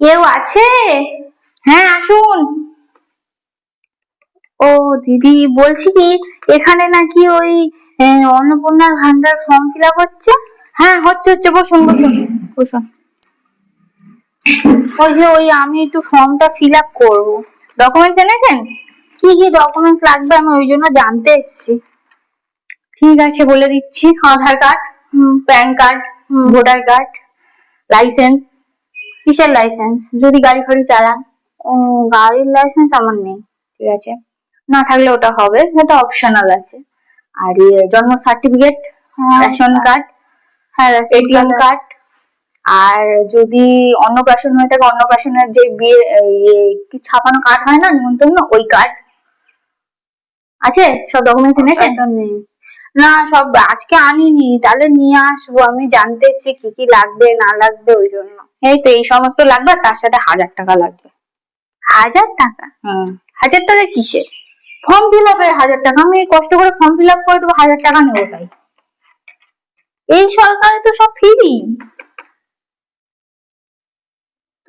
কেউ আছে? হ্যাঁ আসুন। ও দিদি, বলছি কি, এখানে নাকি ওই অন্নপূর্ণার ভান্ডার ফর্ম ফিল আপ হচ্ছে। হ্যাঁ হচ্ছে হচ্ছে, বসুন বসুন বসুন। ওই আমি একটু ফর্মটা ফিল আপ করবো। ডকুমেন্টস এনেছেন? কি কি ডকুমেন্টস লাগবে আমি ওই জন্য জানতে এসেছি। ঠিক আছে বলে দিচ্ছি। Aadhaar card, PAN card, voter card, licence. কিসের লাইসেন্স? যদি গাড়ি ফাড়ি চালান। ও, গাড়ির লাইসেন্স আমার নেই। ঠিক আছে, না থাকলে ওটা হবে, এটা অপশনাল আছে। আর জন্ম সার্টিফিকেট, রেশন কার্ড, হ্যাঁ এটিএম কার্ড, আর যদি অন্নপ্রাশন হয়ে থাকে অন্নপ্রাশনের যে বিয়ে কি ছাপানো কার্ড হয় না, নিমন্ত্রণ, ওই কার্ড আছে। সব ডকুমেন্টস এনেছেন? না সব আজকে আনিনি, তাহলে নিয়ে আসবো। আমি জানতে এসেছি কি কি লাগবে না লাগবে, ওই জন্য। এই তো এই সমস্ত লাগবে, তার সাথে 1000 টাকা লাগবে। 1000 টাকা? 1000 টাকা কিসের? ফর্ম ফিল আপের 1000 টাকা। আমি কষ্ট করে ফর্ম ফিল আপ করে দেবো, 1000 টাকা নেবো তাই? এই সরকারে তো সব ফ্রি।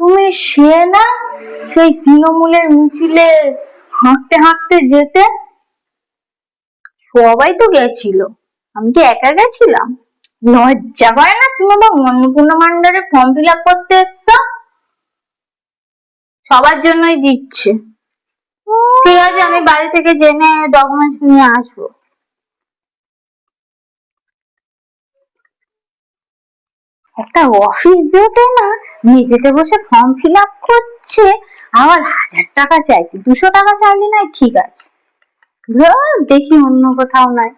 তুমি সে না সেই তৃণমূলের মিছিলে হাঁটতে হাঁটতে যেতে, সবাই তো গেছিল, আমি কি একা গেছিলাম? লজ্জা করে না? তুমি আবার অন্নপূর্ণা ভান্ডারে ফর্ম ফিল আপ করতে এসছো। সবার জন্যই দিচ্ছে। ঠিক আছে, আমি বাড়ি থেকে জেনে ডকুমেন্টস নিয়ে আসবো। একটা অফিস জোটে না, মেঝেতে বসে ফর্ম ফিল আপ করছে, আবার 1000 টাকা চাইছে। 200 টাকা চাইলে না ঠিক আছে, দেখি অন্য কোথাও নাই।